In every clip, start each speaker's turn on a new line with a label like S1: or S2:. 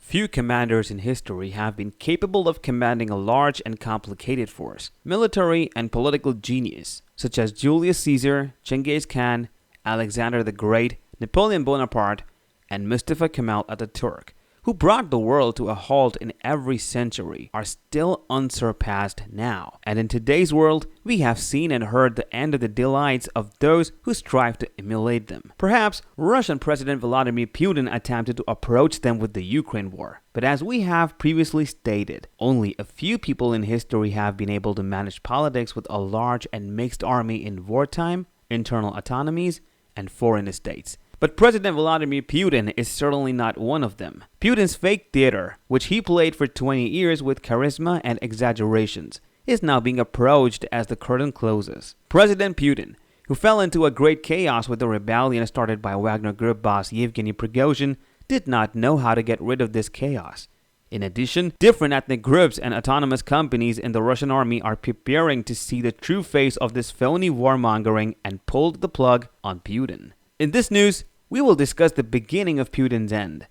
S1: Few commanders in history have been capable of commanding a large and complicated force, military and political genius, such as Julius Caesar, Genghis Khan, Alexander the Great, Napoleon Bonaparte, and Mustafa Kemal Ataturk, who brought the world to a halt in every century, are still unsurpassed now. And in today's world, we have seen and heard the end of the delights of those who strive to emulate them. Perhaps Russian President Vladimir Putin attempted to approach them with the Ukraine war. But as we have previously stated, only a few people in history have been able to manage politics with a large and mixed army in wartime, internal autonomies, and foreign states. But President Vladimir Putin is certainly not one of them. Putin's fake theater, which he played for 20 years with charisma and exaggerations, is now being approached as the curtain closes. President Putin, who fell into a great chaos with the rebellion started by Wagner Group boss Yevgeny Prigozhin, did not know how to get rid of this chaos. In addition, different ethnic groups and autonomous companies in the Russian army are preparing to see the true face of this phony warmongering and pulled the plug on Putin. In this news, we will discuss the beginning of Putin's end.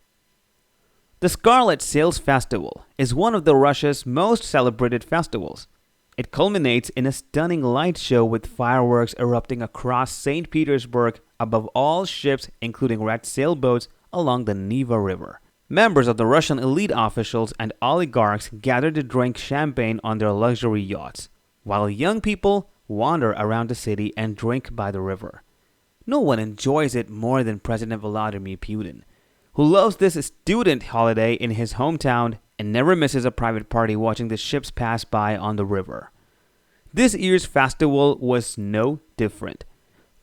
S1: The Scarlet Sails Festival is one of Russia's most celebrated festivals. It culminates in a stunning light show with fireworks erupting across St. Petersburg above all ships, including red sailboats along the Neva River. Members of the Russian elite officials and oligarchs gather to drink champagne on their luxury yachts, while young people wander around the city and drink by the river. No one enjoys it more than President Vladimir Putin, who loves this student holiday in his hometown and never misses a private party watching the ships pass by on the river. This year's festival was no different.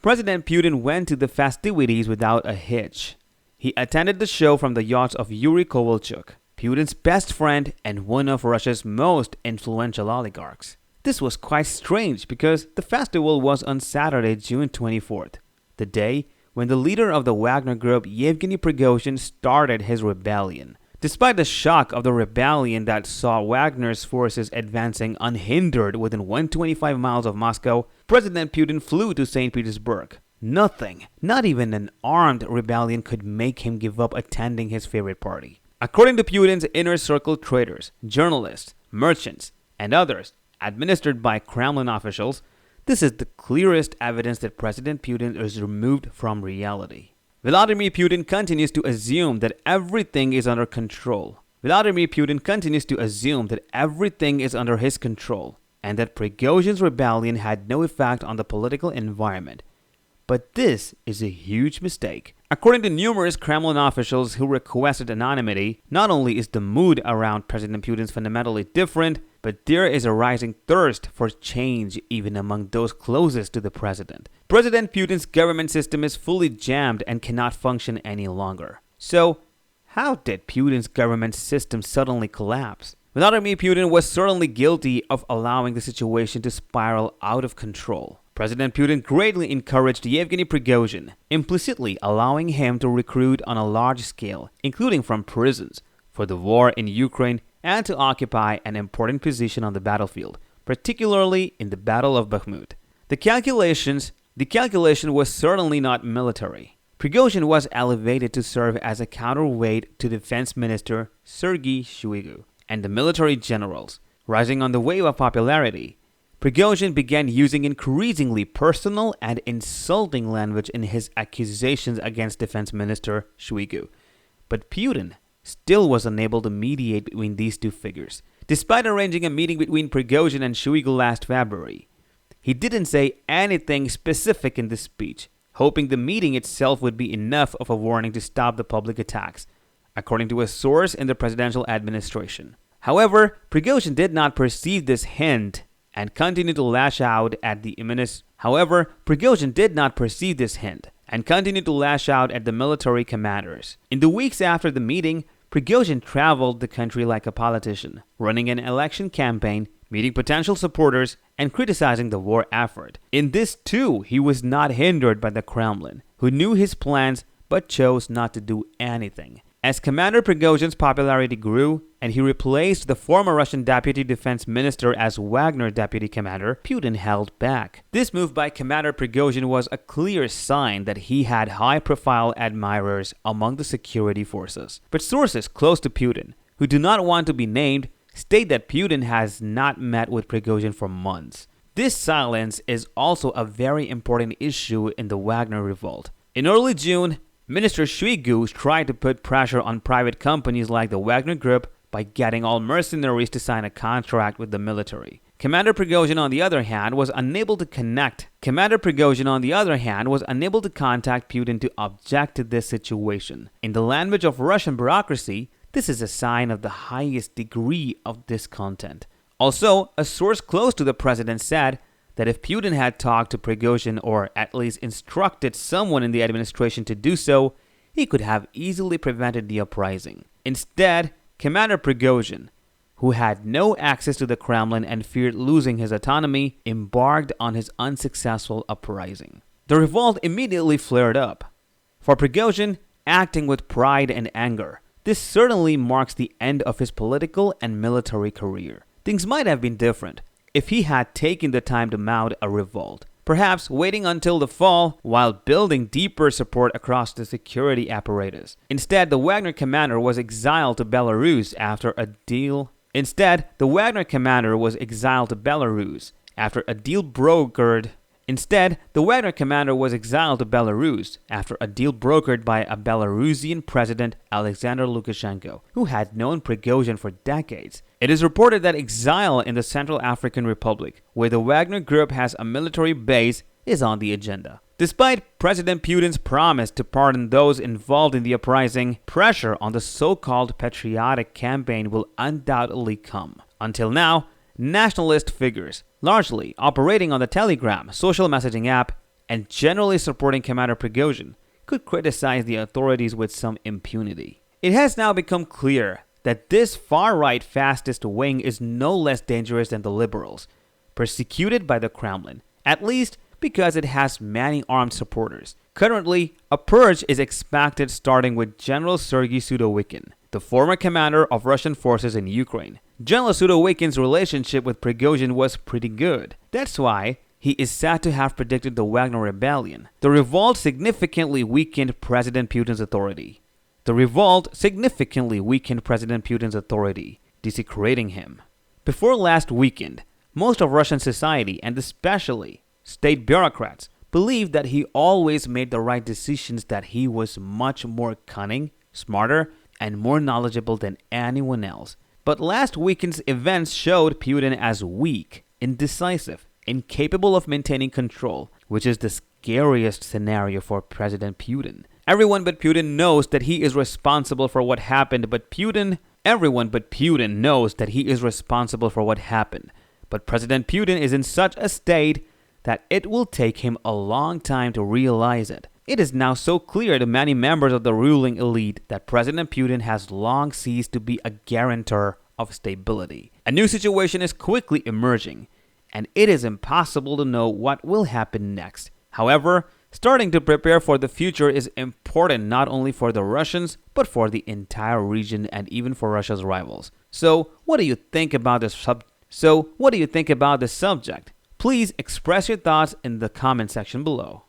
S1: President Putin went to the festivities without a hitch. He attended the show from the yachts of Yuri Kovalchuk, Putin's best friend and one of Russia's most influential oligarchs. This was quite strange because the festival was on Saturday, June 24th. The day when the leader of the Wagner Group, Yevgeny Prigozhin, started his rebellion. Despite the shock of the rebellion that saw Wagner's forces advancing unhindered within 125 miles of Moscow, President Putin flew to St. Petersburg. Nothing, not even an armed rebellion, could make him give up attending his favorite party. According to Putin's inner circle traders, journalists, merchants, and others, administered by Kremlin officials, this is the clearest evidence that President Putin is removed from reality. Vladimir Putin continues to assume that everything is under control. Vladimir Putin continues to assume that everything is under his control and that Prigozhin's rebellion had no effect on the political environment. But this is a huge mistake. According to numerous Kremlin officials who requested anonymity, not only is the mood around President Putin fundamentally different, but there is a rising thirst for change even among those closest to the president. President Putin's government system is fully jammed and cannot function any longer. So, how did Putin's government system suddenly collapse? Vladimir Putin was certainly guilty of allowing the situation to spiral out of control. President Putin greatly encouraged Yevgeny Prigozhin, implicitly allowing him to recruit on a large scale, including from prisons, for the war in Ukraine and to occupy an important position on the battlefield, particularly in the Battle of Bakhmut. The calculation was certainly not military. Prigozhin was elevated to serve as a counterweight to Defense Minister Sergei Shoigu and the military generals. Rising on the wave of popularity, Prigozhin began using increasingly personal and insulting language in his accusations against Defense Minister Shoigu. But Putin still was unable to mediate between these two figures. Despite arranging a meeting between Prigozhin and Shoigu last February, he didn't say anything specific in this speech, hoping the meeting itself would be enough of a warning to stop the public attacks, according to a source in the presidential administration. However, Prigozhin did not perceive this hint and continued to lash out at the military commanders. In the weeks after the meeting, Prigozhin traveled the country like a politician, running an election campaign, meeting potential supporters, and criticizing the war effort. In this too, he was not hindered by the Kremlin, who knew his plans but chose not to do anything. As Commander Prigozhin's popularity grew and he replaced the former Russian deputy defense minister as Wagner deputy commander, Putin held back. This move by Commander Prigozhin was a clear sign that he had high-profile admirers among the security forces. But sources close to Putin, who do not want to be named, state that Putin has not met with Prigozhin for months. This silence is also a very important issue in the Wagner revolt. In early June, Minister Shoigu tried to put pressure on private companies like the Wagner Group by getting all mercenaries to sign a contract with the military. Commander Prigozhin, on the other hand, was unable to contact Putin to object to this situation. In the language of Russian bureaucracy, this is a sign of the highest degree of discontent. Also, a source close to the president said that if Putin had talked to Prigozhin or at least instructed someone in the administration to do so, he could have easily prevented the uprising. Instead, Commander Prigozhin, who had no access to the Kremlin and feared losing his autonomy, embarked on his unsuccessful uprising. The revolt immediately flared up. For Prigozhin, acting with pride and anger, this certainly marks the end of his political and military career. Things might have been different if he had taken the time to mount a revolt, perhaps waiting until the fall while building deeper support across the security apparatus. Instead, the Wagner commander was exiled to Belarus after a deal brokered by a Belarusian president, Alexander Lukashenko, who had known Prigozhin for decades. It is reported that exile in the Central African Republic, where the Wagner Group has a military base, is on the agenda. Despite President Putin's promise to pardon those involved in the uprising, pressure on the so-called patriotic campaign will undoubtedly come. Until now, nationalist figures, largely operating on the Telegram social messaging app and generally supporting Commander Prigozhin, could criticize the authorities with some impunity. It has now become clear that this far-right fascist wing is no less dangerous than the liberals, persecuted by the Kremlin, at least because it has many armed supporters. Currently, a purge is expected starting with General Sergei Sudovikin, the former commander of Russian forces in Ukraine. General Sudovikin's relationship with Prigozhin was pretty good. That's why he is said to have predicted the Wagner rebellion. The revolt significantly weakened President Putin's authority, desecrating him. Before last weekend, most of Russian society, and especially state bureaucrats, believed that he always made the right decisions, that he was much more cunning, smarter, and more knowledgeable than anyone else. But last weekend's events showed Putin as weak, indecisive, incapable of maintaining control, which is the scariest scenario for President Putin. Everyone but Putin knows that he is responsible for what happened, but President Putin is in such a state that it will take him a long time to realize it. It is now so clear to many members of the ruling elite that President Putin has long ceased to be a guarantor of stability. A new situation is quickly emerging, and it is impossible to know what will happen next. However, starting to prepare for the future is important not only for the Russians, but for the entire region and even for Russia's rivals. So, what do you think about this subject? Please express your thoughts in the comment section below.